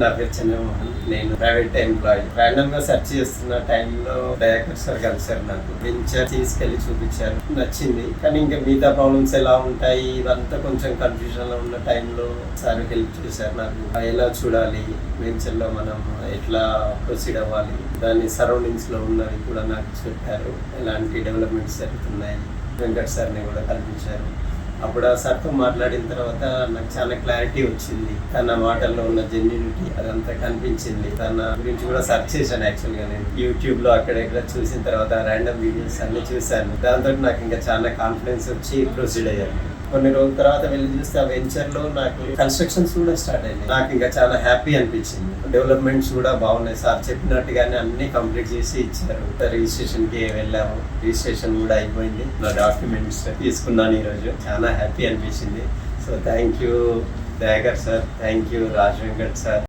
నా పేరు చంద్రమోహన్. నేను ప్రైవేట్ ఎంప్లాయీ. ర్యాండమ్ గా సెర్చ్ చేస్తున్న టైంలో దయాకర్ సార్ కలిసారు. నాకు వెంచర్ తీసుకెళ్లి చూపించారు, నచ్చింది. కానీ ఇంకా మిగతా ప్రాబ్లమ్స్ ఎలా ఉంటాయి ఇదంతా కొంచెం కన్ఫ్యూజన్ లో ఉన్న టైంలో సార్ హెల్ప్ చేశారు. నాకు ఎలా చూడాలి, వెంచర్ లో మనం ఎట్లా ప్రొసీడ్ అవ్వాలి, దాని సరౌండింగ్స్ లో ఉన్నవి కూడా నాకు చెప్పారు. ఎలాంటి డెవలప్మెంట్స్ జరుగుతున్నాయి, వెంకట్ సార్ని కూడా కల్పించారు. అప్పుడు ఆ సార్తో మాట్లాడిన తర్వాత నాకు చాలా క్లారిటీ వచ్చింది. తన మాటల్లో ఉన్న జెన్యూనిటీ అదంతా కనిపించింది. తన గురించి కూడా సెర్చ్ చేశాను. యాక్చువల్గా నేను యూట్యూబ్లో అక్కడ చూసిన తర్వాత ర్యాండమ్ వీడియోస్ అన్ని చూశాను. దాంతో నాకు ఇంకా చాలా కాన్ఫిడెన్స్ వచ్చి ప్రొసీడ్ అయ్యాను. కొన్ని రోజుల తర్వాత వెళ్ళి చూస్తే ఆ వెంచర్లో నాకు కన్స్ట్రక్షన్స్ కూడా స్టార్ట్ అయ్యాయి. నాకు ఇంకా చాలా హ్యాపీ అనిపించింది. డెవలప్మెంట్స్ కూడా బాగున్నాయి. సార్ చెప్పినట్టుగానే అన్ని కంప్లీట్ చేసి ఇచ్చారు. రిజిస్ట్రేషన్కి వెళ్ళాము, రిజిస్ట్రేషన్ కూడా అయిపోయింది. నా డాక్యుమెంట్స్ తీసుకున్నాను ఈరోజు. చాలా హ్యాపీ అనిపించింది. So thank you Dayakar sir, thank you Raj Venkat sir.